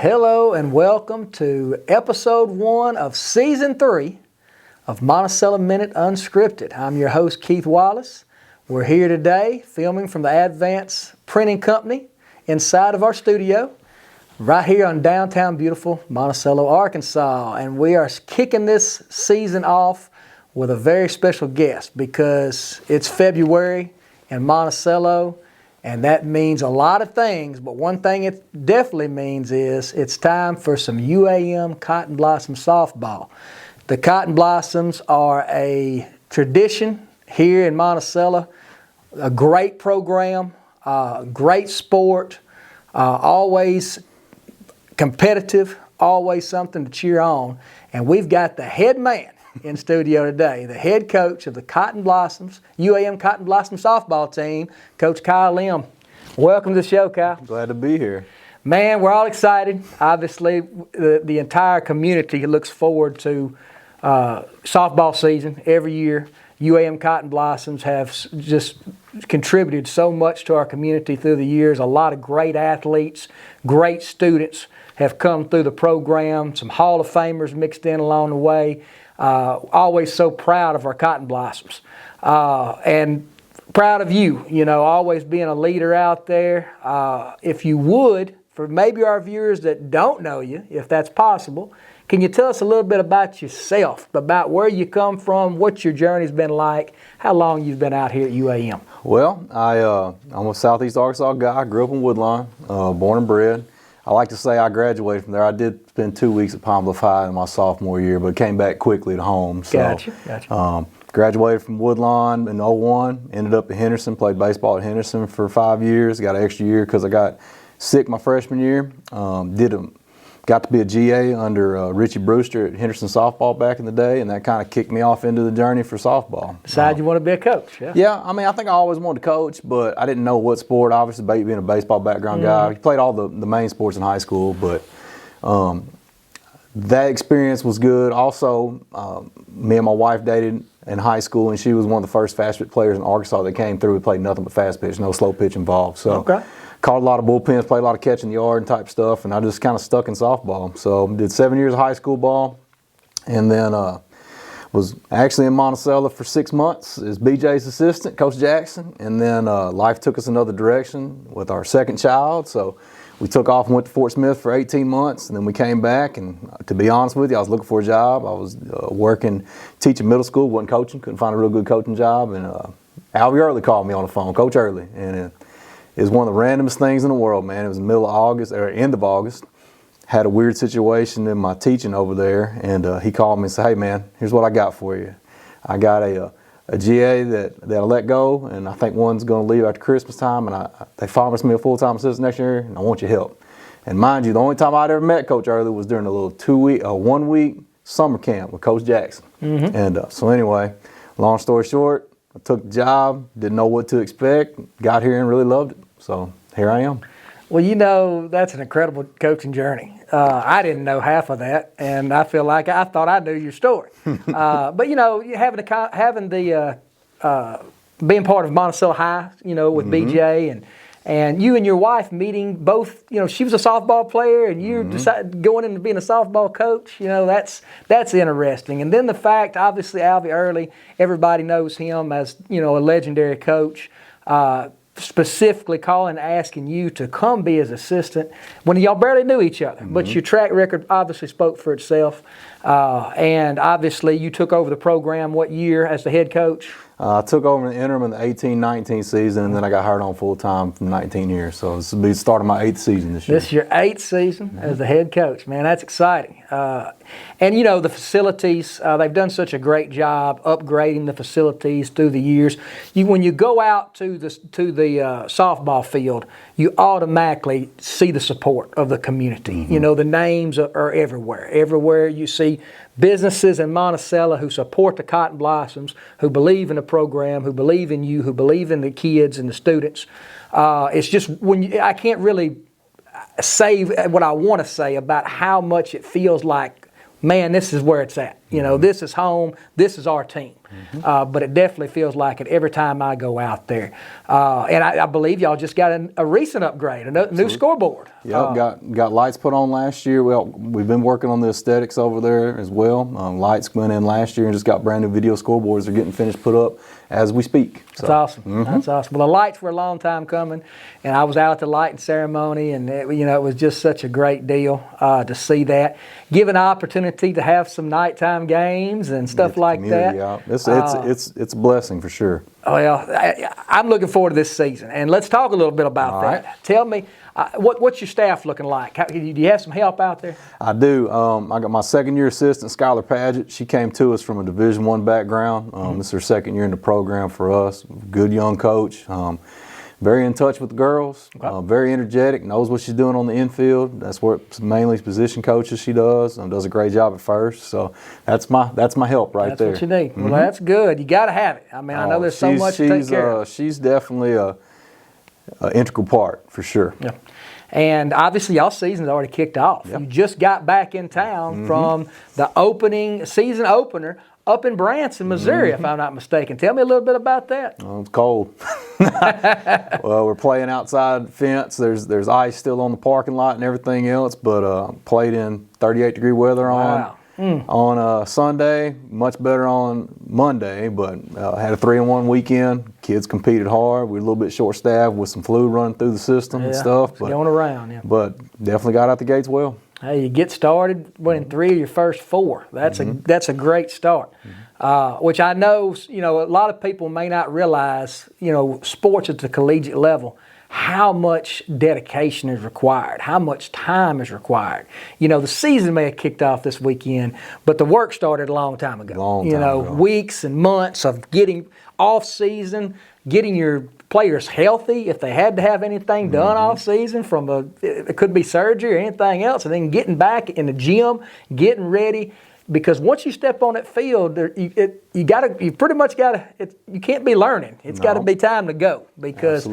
Hello and welcome to episode 1 of season 3 of Monticello Minute Unscripted. I'm your host, Keith Wallace. We're here today filming from the Advance Printing Company inside of our studio right here on downtown beautiful Monticello, Arkansas. And we are kicking this season off with a very special guest because it's February in Monticello. And that means a lot of things, but one thing it definitely means is it's time for some UAM Cotton Blossom softball. The Cotton Blossoms are a tradition here in Monticello, a great program, great sport, always competitive, always something to cheer on. And we've got the head man in studio today, the head coach of the Cotton Blossoms, UAM Cotton Blossom softball team, Coach Kyle Lem. Welcome to the show, Kyle. Glad to be here. Man, we're all excited. Obviously, the entire community looks forward to softball season every year. UAM Cotton Blossoms have just contributed so much to our community through the years. A lot of great athletes, great students have come through the program, some Hall of Famers mixed in along the way. Always so proud of our Cotton Blossoms and proud of you, always being a leader out there. If you would, for maybe our viewers that don't know you, if that's possible, can you tell us a little bit about yourself, about where you come from, what your journey's been like, how long you've been out here at UAM? Well, I'm a Southeast Arkansas guy. I grew up in Woodlawn, born and bred. I like to say I graduated from there. I did spend 2 weeks at Palm Bluff High in my sophomore year, but came back quickly to home. So, Gotcha. Graduated from Woodlawn in 01, ended up at Henderson, played baseball at Henderson for 5 years, got an extra year because I got sick my freshman year. Got to be a GA under Richie Brewster at Henderson softball back in the day, and that kind of kicked me off into the journey for softball. Decided you want to be a coach, yeah? Yeah, I think I always wanted to coach, but I didn't know what sport. Obviously, being a baseball background guy, I played all the main sports in high school, but that experience was good. Also, me and my wife dated in high school, and she was one of the first fast pitch players in Arkansas that came through. We played nothing but fast pitch, no slow pitch involved. So. Caught a lot of bullpens, played a lot of catch in the yard and type stuff, and I just kind of stuck in softball. So did 7 years of high school ball, and then was actually in Monticello for 6 months as BJ's assistant, Coach Jackson, and then life took us another direction with our second child. So we took off and went to Fort Smith for 18 months, and then we came back, and to be honest with you, I was looking for a job. I was working, teaching middle school, wasn't coaching, couldn't find a real good coaching job, and Albie Early called me on the phone, Coach Early, and it was one of the randomest things in the world, man. It was the middle of August, or end of August. Had a weird situation in my teaching over there, and he called me and said, "Hey, man, here's what I got for you. I got a GA that I let go, and I think one's going to leave after Christmas time, and they promised me a full-time assistant next year, and I want your help." And mind you, the only time I'd ever met Coach Early was during a little 1-week summer camp with Coach Jackson. And so anyway, long story short, I took the job, didn't know what to expect, got here and really loved it. So here I am. Well, that's an incredible coaching journey. I didn't know half of that, and I feel like I thought I knew your story. But being part of Monticello High, with BJ and you and your wife meeting both, she was a softball player and you decided going into being a softball coach, that's interesting. And then the fact, obviously, Albie Early, everybody knows him as, a legendary coach, specifically calling and asking you to come be his assistant when y'all barely knew each other. But your track record obviously spoke for itself. And obviously you took over the program what year as the head coach? I took over in the interim in the 18-19 season, and then I got hired on full-time from 19 here. So this will be the start of my 8th season this year. This is your 8th season as the head coach. Man, that's exciting. And, the facilities, they've done such a great job upgrading the facilities through the years. When you go out to the softball field, you automatically see the support of the community. The names are everywhere. Everywhere you see businesses in Monticello who support the Cotton Blossoms, who believe in the program, who believe in you, who believe in the kids and the students. It's just I can't really say what I want to say about how much it feels like, man, this is where it's at. This is home. This is our team. But it definitely feels like it every time I go out there. And I believe y'all just got a recent upgrade, a new scoreboard. Yep, got lights put on last year. Well, we've been working on the aesthetics over there as well. Lights went in last year and just got brand new video scoreboards. They're getting finished put up as we speak. That's awesome. That's awesome. Well, the lights were a long time coming, and I was out at the lighting ceremony, and it was just such a great deal to see that. Give an opportunity to have some nighttime games and stuff like that. Yeah, it's a blessing for sure. Well, I'm looking forward to this season, and let's talk a little bit about that. Right. Tell me, what's your staff looking like? Do you have some help out there? I do. I got my second-year assistant, Skylar Paget. She came to us from a Division I background. This is her second year in the program for us. Good young coach. Very in touch with the girls. Very energetic. Knows what she's doing on the infield. That's what mainly position coaches she does. Does a great job at first. So that's my help right there. That's what you need. Well, that's good. You got to have it. I mean, I know there's so much to take care of. She's definitely an integral part for sure. Yeah. And obviously, y'all season's already kicked off. Yep. You just got back in town from the season opener up in Branson, Missouri, if I'm not mistaken. Tell me a little bit about that. Oh, it's cold. Well, we're playing outside fence. There's ice still on the parking lot and everything else, but played in 38-degree weather on Sunday. Much better on Monday, but had a 3-1 weekend. Kids competed hard. We were a little bit short-staffed with some flu running through the system and stuff. But going around, But definitely got out the gates well. Hey, you get started winning 3 of your first 4. That's a great start. Which I know, a lot of people may not realize, sports at the collegiate level, how much dedication is required, how much time is required. The season may have kicked off this weekend, but the work started a long time ago. Weeks and months of getting off season, getting your players healthy if they had to have anything done off season it could be surgery or anything else, and then getting back in the gym, getting ready. Because once you step on that field, you pretty much got to. You can't be learning. It's got to be time to go. Because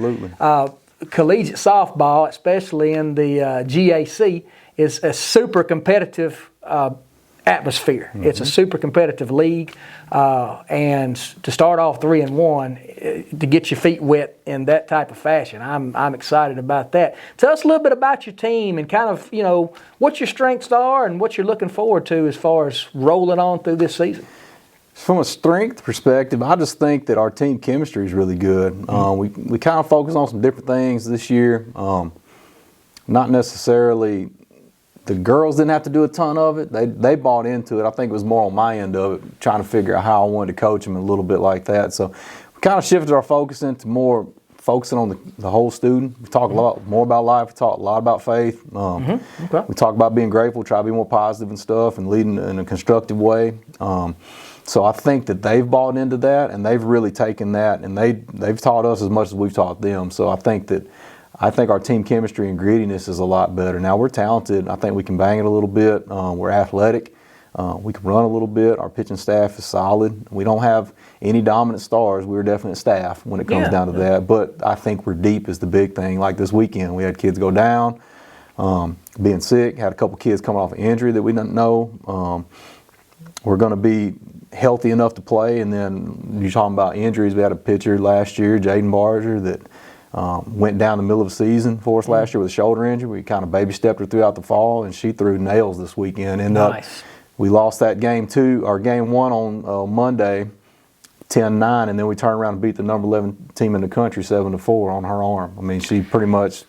collegiate softball, especially in the GAC, is a super competitive atmosphere. It's a super competitive league, and to start off 3-1, to get your feet wet in that type of fashion, I'm excited about that. Tell us a little bit about your team and kind of what your strengths are and what you're looking forward to as far as rolling on through this season. From a strength perspective, I just think that our team chemistry is really good. We kind of focus on some different things this year. Not necessarily. The girls didn't have to do a ton of it. They bought into it. I think it was more on my end of it, trying to figure out how I wanted to coach them a little bit like that. So we kind of shifted our focus into more focusing on the whole student. We talk a lot more about life. We talk a lot about faith. We talk about being grateful, try to be more positive and stuff, and leading in a constructive way. So I think that they've bought into that, and they've really taken that, and they've taught us as much as we've taught them. So I think our team chemistry and grittiness is a lot better. Now, we're talented. I think we can bang it a little bit. We're athletic. We can run a little bit. Our pitching staff is solid. We don't have any dominant stars. We're definite staff when it comes down to that. But I think we're deep is the big thing. Like this weekend, we had kids go down, being sick, had a couple kids coming off an injury that we didn't know. We're going to be healthy enough to play. And then you're talking about injuries. We had a pitcher last year, Jaden Barger, that went down the middle of the season for us last year with a shoulder injury. We kind of baby stepped her throughout the fall, and she threw nails this weekend. We lost that game 1 on Monday, 10-9, and then we turned around and beat the number 11 team in the country 7-4 on her arm. I mean, she pretty much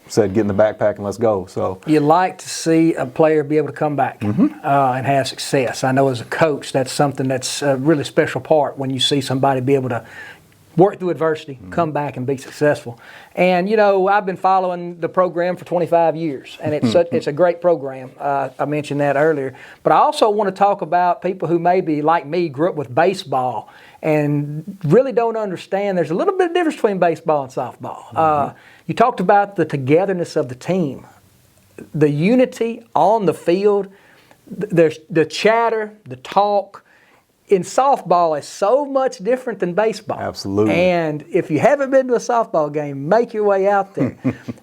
said, "Get in the backpack and let's go." So you like to see a player be able to come back and have success. I know as a coach, that's something that's a really special part when you see somebody be able to work through adversity, come back and be successful. And, I've been following the program for 25 years, and it's a great program. I mentioned that earlier. But I also want to talk about people who maybe, like me, grew up with baseball and really don't understand there's a little bit of difference between baseball and softball. You talked about the togetherness of the team, the unity on the field, there's the chatter, the talk. in softball is so much different than baseball. Absolutely. And if you haven't been to a softball game, make your way out there.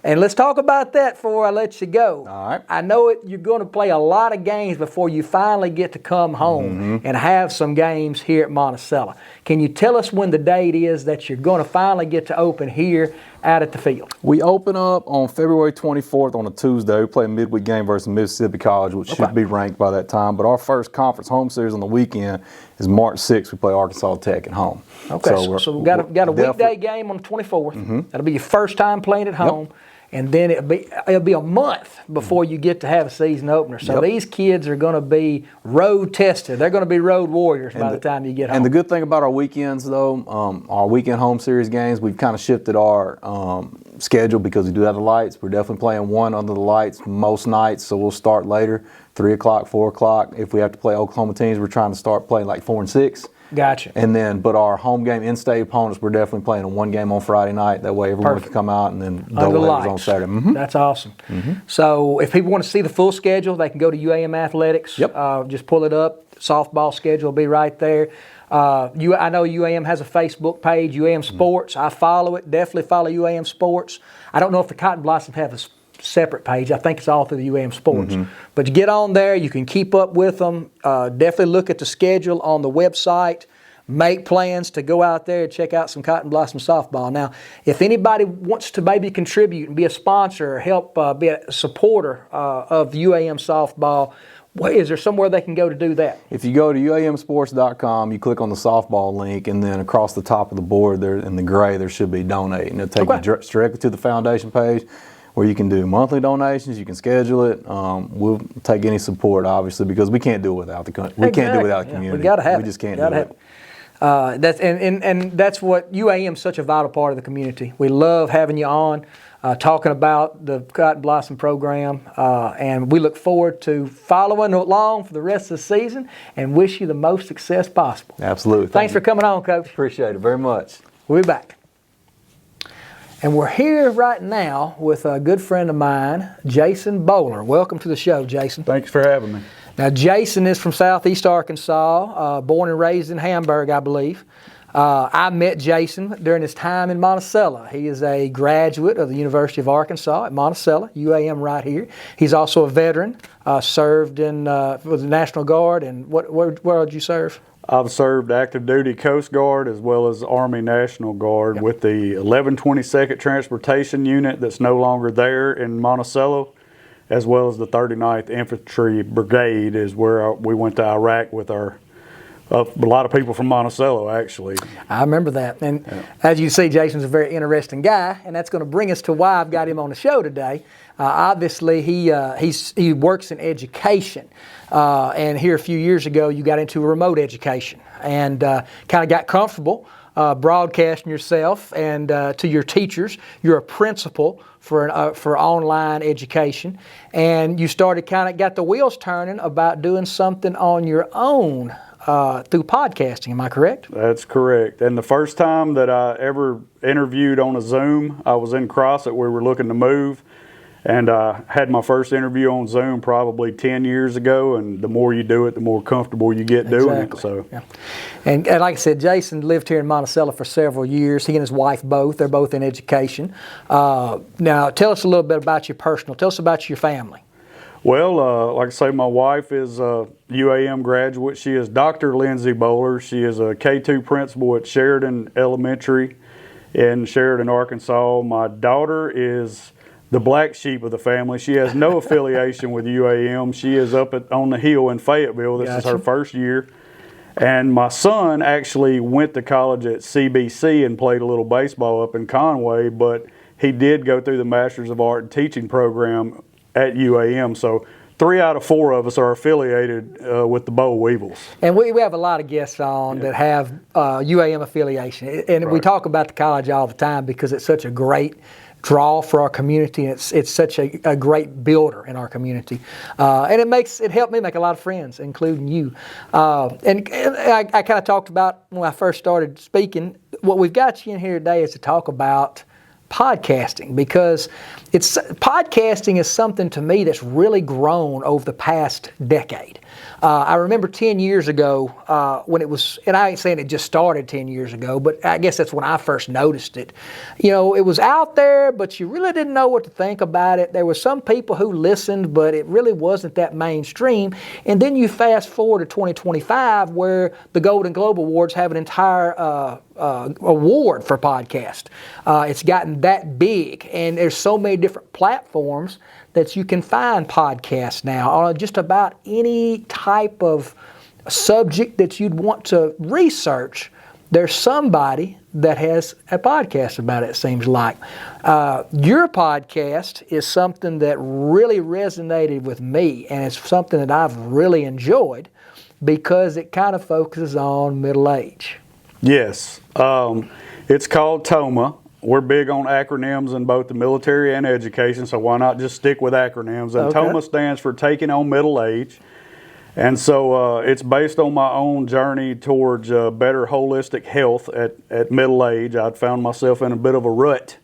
And let's talk about that before I let you go. All right. I know you're going to play a lot of games before you finally get to come home and have some games here at Monticello. Can you tell us when the date is that you're going to finally get to open here out at the field? We open up on February 24th on a Tuesday. We play a midweek game versus Mississippi College, which should be ranked by that time. But our first conference home series on the weekend is March 6th. We play Arkansas Tech at home. Okay, so we've got a weekday game on the 24th. That'll be your first time playing at home. And then it'll be a month before you get to have a season opener. So these kids are going to be road tested. They're going to be road warriors by the time you get home. And the good thing about our weekends, though, our weekend home series games, we've kind of shifted our schedule because we do have the lights. We're definitely playing one under the lights most nights, so we'll start later, 3 o'clock, 4 o'clock. If we have to play Oklahoma teams, we're trying to start playing like 4 and 6. Gotcha. And then, but our home game in-state opponents, we're definitely playing one game on Friday night. That way everyone can come out and then double headers on Saturday. That's awesome. So if people want to see the full schedule, they can go to UAM Athletics. Just pull it up. Softball schedule will be right there. I know UAM has a Facebook page, UAM Sports. I follow it. Definitely follow UAM Sports. I don't know if the Cotton Blossoms have a separate page. I think it's all through the UAM Sports. But you get on there, you can keep up with them. Definitely look at the schedule on the website. Make plans to go out there and check out some Cotton Blossom softball. Now, if anybody wants to maybe contribute and be a sponsor or help be a supporter of UAM softball, is there somewhere they can go to do that? If you go to uamsports.com, you click on the softball link, and then across the top of the board there in the gray, there should be donate. And it'll take you directly to the foundation page where you can do monthly donations, you can schedule it. We'll take any support, obviously, because we can't do it without the country. We can't do it without the community. We got to have it. We just can't do it. That's what UAM is such a vital part of the community. We love having you on, talking about the Cotton Blossom program, and we look forward to following along for the rest of the season and wish you the most success possible. Absolutely. Thanks for coming on, Coach. Appreciate it very much. We'll be back. And we're here right now with a good friend of mine, Jason Bohler. Welcome to the show, Jason. Thanks for having me. Now, Jason is from Southeast Arkansas, born and raised in Hamburg, I believe. I met Jason during his time in Monticello. He is a graduate of the University of Arkansas at Monticello, UAM right here. He's also a veteran, served in with the National Guard. And where did you serve? I've served active duty Coast Guard as well as Army National Guard with the 1122nd Transportation Unit that's no longer there in Monticello, as well as the 39th Infantry Brigade is where we went to Iraq with a lot of people from Monticello, actually. I remember that. And as you see, Jason's a very interesting guy, and that's going to bring us to why I've got him on the show today. Obviously, he works in education. And here a few years ago, you got into remote education and kind of got comfortable broadcasting yourself and to your teachers. You're a principal for online education, and you started got the wheels turning about doing something on your own through podcasting. Am I correct? That's correct. And the first time that I ever interviewed on a Zoom, I was in Crossett. We were looking to move. And I had my first interview on Zoom probably 10 years ago, and the more you do it, the more comfortable you get doing it. So, And like I said, Jason lived here in Monticello for several years. He and his wife both. They're both in education. Now, tell us a little bit about your personal. Tell us about your family. Well, like I say, my wife is a UAM graduate. She is Dr. Lindsay Bohler. She is a K-2 principal at Sheridan Elementary in Sheridan, Arkansas. My daughter is the black sheep of the family. She has no affiliation with UAM. She is up on the hill in Fayetteville. This is her first year. And my son actually went to college at CBC and played a little baseball up in Conway, but he did go through the Masters of Art and Teaching program at UAM. So 3 out of 4 of us are affiliated with the Boll Weevils. And we have a lot of guests on that have UAM affiliation. And we talk about the college all the time because it's such a great draw for our community. It's such a great builder in our community, and it helped me make a lot of friends, including you. And I kind of talked about when I first started speaking. What we've got you in here today is to talk about podcasting, because podcasting is something to me that's really grown over the past decade. I remember 10 years ago when it was, and I ain't saying it just started 10 years ago, but I guess that's when I first noticed it. You know, it was out there, but you really didn't know what to think about it. There were some people who listened, but it really wasn't that mainstream. And then you fast forward to 2025, where the Golden Globe Awards have an entire award for podcast. It's gotten that big, and there's so many different platforms that you can find podcasts now on just about any type of subject that you'd want to research. There's somebody that has a podcast about it, it seems like. Your podcast is something that really resonated with me, and it's something that I've really enjoyed because it kind of focuses on middle age. Yes. It's called T.O.M.A. We're big on acronyms in both the military and education, so why not just stick with acronyms? And T.O.M.A. stands for Taking on Middle Age. And so it's based on my own journey towards better holistic health at middle age. I'd found myself in a bit of a rut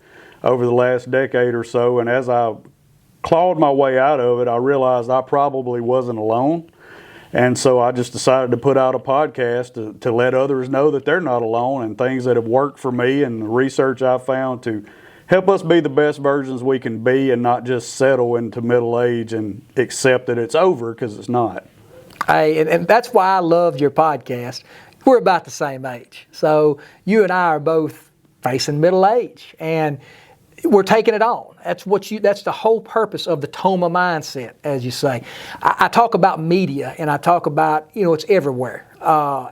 over the last decade or so, and as I clawed my way out of it, I realized I probably wasn't alone. And so I just decided to put out a podcast to let others know that they're not alone, and things that have worked for me and the research I've found to help us be the best versions we can be and not just settle into middle age and accept that it's over, because it's not. Hey, and that's why I loved your podcast. We're about the same age. So you and I are both facing middle age, and we're taking it on. That's the whole purpose of the T.O.M.A. mindset, as you say. I talk about media, and I talk about, it's everywhere.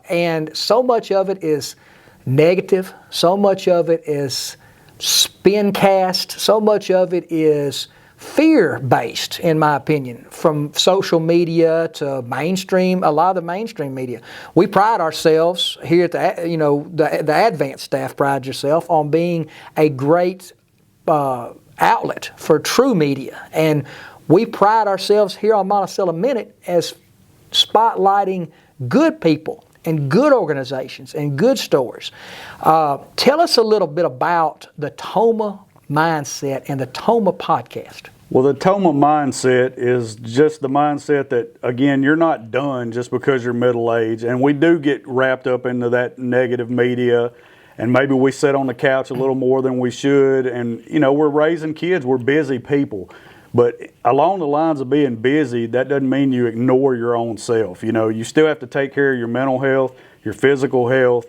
And so much of it is negative. So much of it is spin cast. So much of it is fear-based, in my opinion, from social media to mainstream, a lot of the mainstream media. We pride ourselves here at the Advanced staff prides yourself on being a great outlet for true media, and we pride ourselves here on Monticello Minute as spotlighting good people and good organizations and good stories. Tell us a little bit about the T.O.M.A. mindset and the T.O.M.A. podcast. Well, the T.O.M.A. mindset is just the mindset that, again, you're not done just because you're middle age, and we do get wrapped up into that negative media. And maybe we sit on the couch a little more than we should. And, we're raising kids. We're busy people. But along the lines of being busy, that doesn't mean you ignore your own self. You still have to take care of your mental health, your physical health.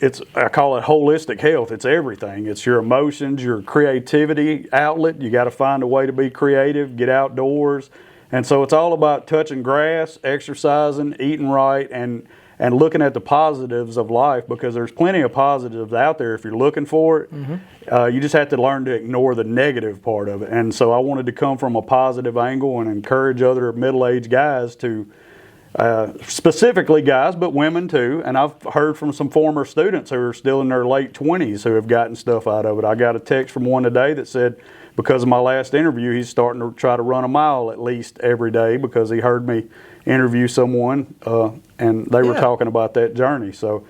I call it holistic health. It's everything. It's your emotions, your creativity outlet. You got to find a way to be creative, get outdoors. And so it's all about touching grass, exercising, eating right, and looking at the positives of life, because there's plenty of positives out there if you're looking for it. Mm-hmm. You just have to learn to ignore the negative part of it. And so I wanted to come from a positive angle and encourage other middle-aged guys to, specifically guys, but women too. And I've heard from some former students who are still in their late 20s who have gotten stuff out of it. I got a text from one today that said, because of my last interview, he's starting to try to run a mile at least every day because he heard me interview someone, and they were talking about that journey. So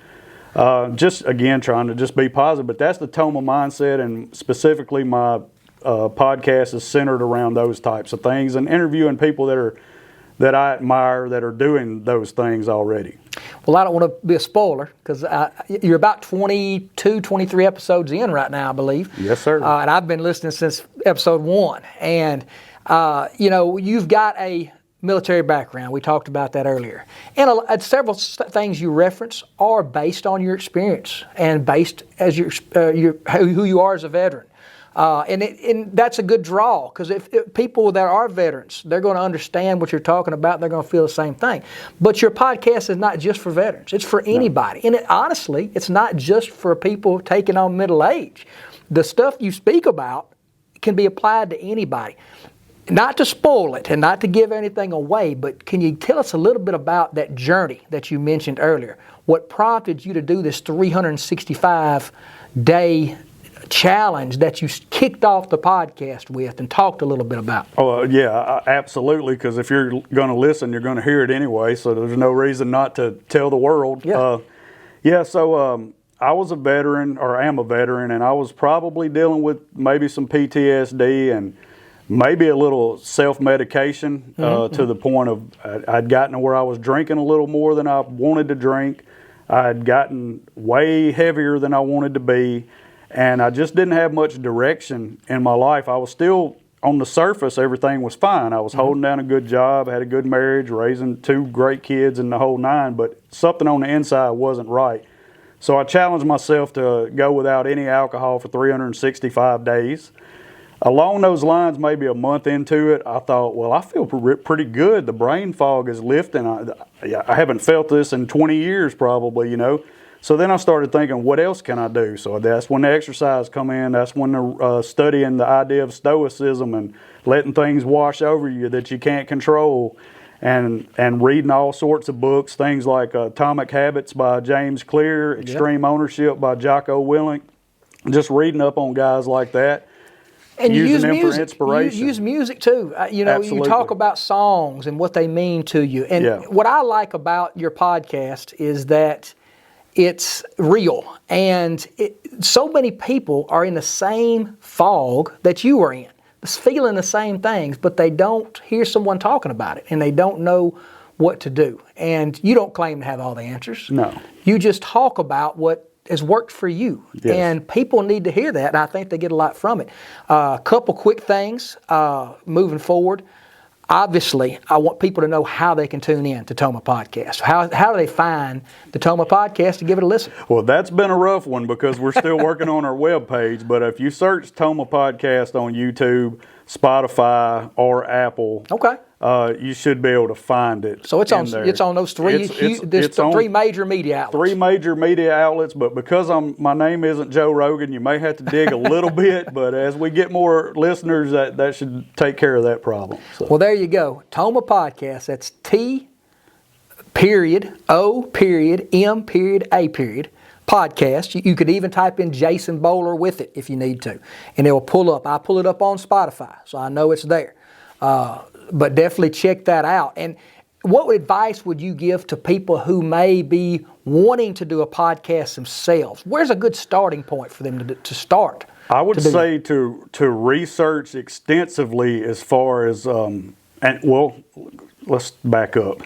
just, again, trying to just be positive. But that's the T.O.M.A. mindset, and specifically my podcast is centered around those types of things and interviewing people that I admire that are doing those things already. Well, I don't want to be a spoiler, because you're about 22, 23 episodes in right now, I believe. Yes, sir. And I've been listening since episode 1. And, you've got a military background. We talked about that earlier. And several things you reference are based on your experience and based as who you are as a veteran. And that's a good draw, because if people that are veterans, they're going to understand what you're talking about. They're going to feel the same thing. But your podcast is not just for veterans. It's for anybody. And honestly, it's not just for people taking on middle age. The stuff you speak about can be applied to anybody. Not to spoil it and not to give anything away, but can you tell us a little bit about that journey that you mentioned earlier? What prompted you to do this 365-day challenge that you kicked off the podcast with and talked a little bit about? Oh, yeah, absolutely, because if you're going to listen, you're going to hear it anyway, so there's no reason not to tell the world. Yeah. So I was a veteran, or am a veteran, and I was probably dealing with maybe some PTSD, and maybe a little self-medication to the point of I'd gotten to where I was drinking a little more than I wanted to drink. I'd gotten way heavier than I wanted to be, and I just didn't have much direction in my life. I was still, on the surface, everything was fine. I was holding down a good job, had a good marriage, raising 2 great kids and the whole 9, but something on the inside wasn't right. So I challenged myself to go without any alcohol for 365 days. Along those lines, maybe a month into it, I thought, well, I feel pretty good. The brain fog is lifting. I haven't felt this in 20 years probably, So then I started thinking, what else can I do? So that's when the exercise come in. That's when the studying the idea of stoicism and letting things wash over you that you can't control. And reading all sorts of books, things like Atomic Habits by James Clear, Extreme Ownership by Jocko Willink. Just reading up on guys like that. And you use them music. for inspiration. You use music too. Absolutely. You talk about songs and what they mean to you. And what I like about your podcast is that it's real. And so many people are in the same fog that you are in, feeling the same things, but they don't hear someone talking about it, and they don't know what to do. And you don't claim to have all the answers. No. You just talk about what has worked for you. Yes. And people need to hear that, and I think they get a lot from it. A couple quick things moving forward. Obviously, I want people to know how they can tune in to T.O.M.A Podcast. How do they find the T.O.M.A Podcast to give it a listen? Well, that's been a rough one because we're still working on our webpage, but if you search T.O.M.A Podcast on YouTube, Spotify, or Apple, you should be able to find it. So it's on there. It's on those three. There's 3 major media outlets. 3 major media outlets, but because my name isn't Joe Rogan, you may have to dig a little bit. But as we get more listeners, that should take care of that problem. So. Well, there you go. T.O.M.A Podcast. That's T.O.M.A. Podcast. You could even type in Jason Bohler with it if you need to, and it will pull up. I pull it up on Spotify, so I know it's there. But definitely check that out. And what advice would you give to people who may be wanting to do a podcast themselves? Where's a good starting point for them to start? I would say to research extensively as far as, let's back up.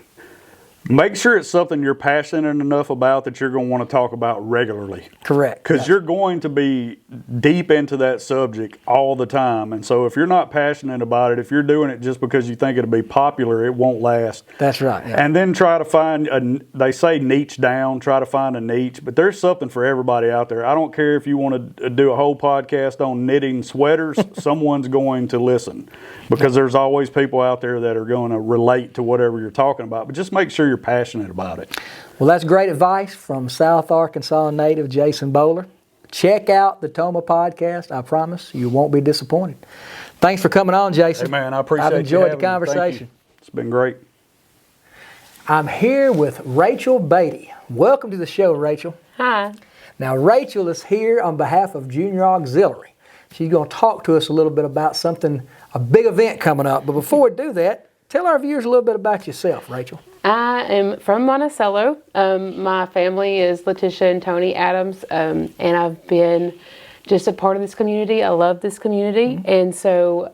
Make sure it's something you're passionate enough about that you're going to want to talk about regularly. Correct. Because you're going to be deep into that subject all the time. And so if you're not passionate about it, if you're doing it just because you think it'll be popular, it won't last. That's right. Yeah. And then try to find, they say niche down, try to find a niche. But there's something for everybody out there. I don't care if you want to do a whole podcast on knitting sweaters, someone's going to listen. Because there's always people out there that are going to relate to whatever you're talking about. But just make sure you're passionate about it. Well, that's great advice from South Arkansas native Jason Bohler. Check out the T.O.M.A Podcast. I promise you won't be disappointed. Thanks for coming on, Jason. Hey, man, I appreciate it. I've enjoyed the conversation. It's been great. I'm here with Rachel Beatty. Welcome to the show, Rachel. Hi. Now, Rachel is here on behalf of Junior Auxiliary. She's going to talk to us a little bit about a big event coming up. But before we do that, tell our viewers a little bit about yourself, Rachel. I am from Monticello. My family is Letitia and Tony Adams, and I've been just a part of this community. I love this community, and so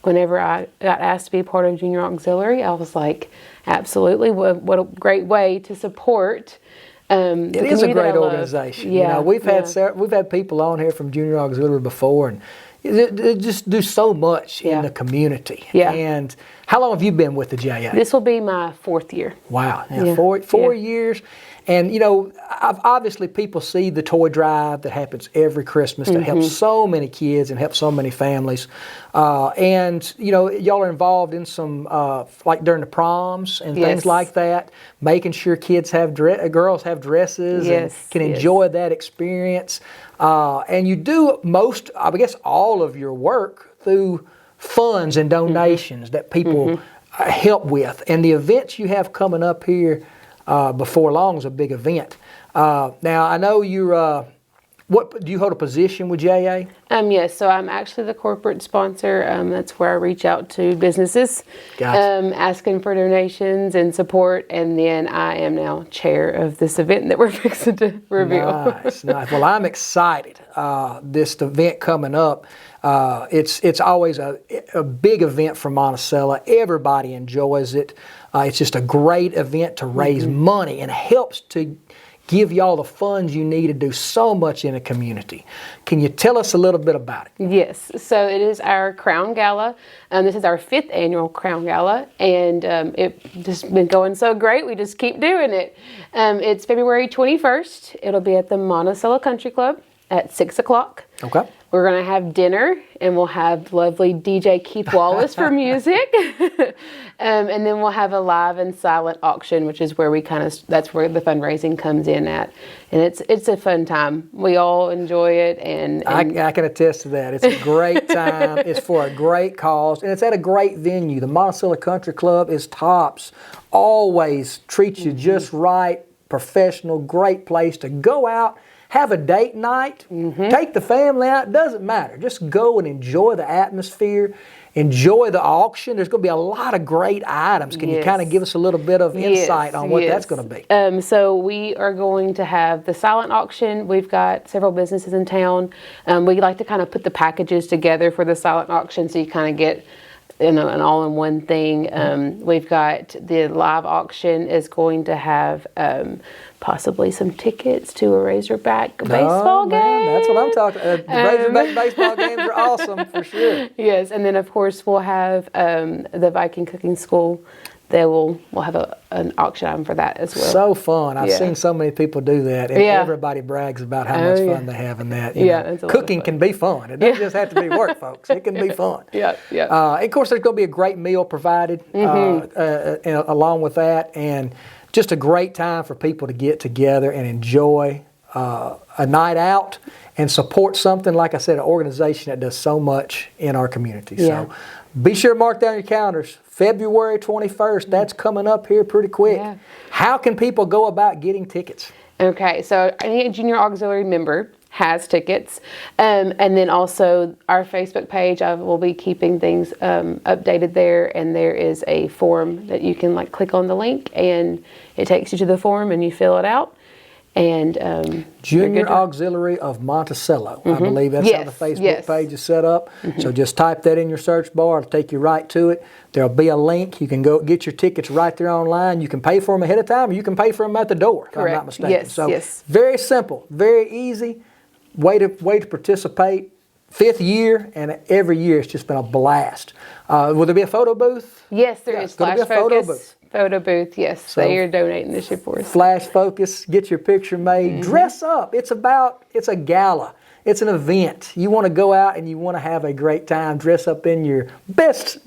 whenever I got asked to be part of Junior Auxiliary, I was like, absolutely, what a great way to support it is a great organization. Yeah, we've had people on here from Junior Auxiliary before, and they just do so much in the community. Yeah. And how long have you been with the JA? This will be my 4th year. Wow. Yeah. Four years. And, obviously people see the toy drive that happens every Christmas that helps so many kids and helps so many families. And y'all are involved in some, like during the proms and things like that, making sure kids girls have dresses and can enjoy that experience. And you do all of your work through funds and donations that people help with. And the events you have coming up here before long is a big event. Now, I know you're What do you hold a position with JA? Yes, so I'm actually the corporate sponsor. That's where I reach out to businesses, Gotcha. asking for donations and support. And then I am now chair of this event that we're fixing to reveal. Nice, nice. Well, I'm excited. This event coming up. It's always a big event for Monticello. Everybody enjoys it. It's just a great event to raise money and helps to give y'all the funds you need to do so much in a community. Can you tell us a little bit about it? Yes, so it is our Crown Gala. This is our 5th annual Crown Gala, and it's just been going so great, we just keep doing it. It's February 21st. It'll be at the Monticello Country Club at 6 o'clock. Okay. We're going to have dinner, and we'll have lovely DJ Keith Wallace for music. And then we'll have a live and silent auction, which is where that's where the fundraising comes in at. And it's a fun time. We all enjoy it. And I can attest to that. It's a great time. It's for a great cause, and it's at a great venue. The Monticello Country Club is tops. Always treats you just right, professional, great place to go out. Have a date night, take the family out, doesn't matter. Just go and enjoy the atmosphere, enjoy the auction. There's going to be a lot of great items. Can you kind of give us a little bit of insight on what that's going to be? So we are going to have the silent auction. We've got several businesses in town. We like to kind of put the packages together for the silent auction so you kind of get an all-in-one thing. We've got the live auction is going to have possibly some tickets to a Razorback baseball game. That's what I'm talking about. The Razorback baseball games are awesome for sure. Yes, and then of course we'll have the Viking Cooking School. We'll have an auction item for that as well. So fun. I've seen so many people do that, and everybody brags about how much fun they have in that. You know, cooking can be fun. It doesn't just have to be work, folks. It can be fun. Of course, there's going to be a great meal provided along with that, and just a great time for people to get together and enjoy a night out and support something, like I said, an organization that does so much in our community. So be sure to mark down your calendars. February 21st, that's coming up here pretty quick. How can people go about getting tickets? Okay, so any junior auxiliary member has tickets. And then also our Facebook page, I will be keeping things updated there, and there is a form that you can click on the link and it takes you to the form and you fill it out. And Junior Auxiliary of Monticello. I believe that's how the Facebook page is set up. So just type that in your search bar. It'll take you right to it. There'll be a link. You can go get your tickets right there online. You can pay for them ahead of time, or you can pay for them at the door, if I'm not mistaken. Very simple, very easy way to participate. 5th year, and every year it's just been a blast. Will there be a photo booth? Yes, there is. Flash Focus. Photo booth, yes. So they are donating this year for us. Flash Focus, get your picture made. Dress up. It's a gala. It's an event. You want to go out and you want to have a great time. Dress up in your best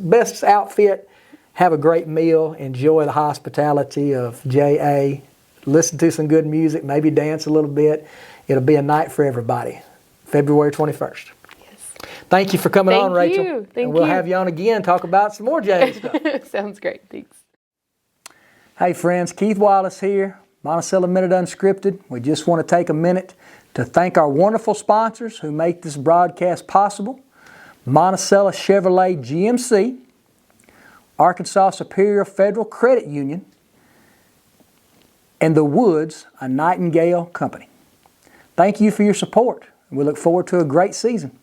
outfit. Have a great meal. Enjoy the hospitality of JA. Listen to some good music. Maybe dance a little bit. It'll be a night for everybody. February 21st. Thank you for coming on, Rachel. Thank you. We'll have you on again, talk about some more JA stuff. Sounds great. Thanks. Hey friends, Keith Wallace here, Monticello Minute Unscripted. We just want to take a minute to thank our wonderful sponsors who make this broadcast possible. Monticello Chevrolet GMC, Arkansas Superior Federal Credit Union, and The Woods, a Nightingale company. Thank you for your support. We look forward to a great season.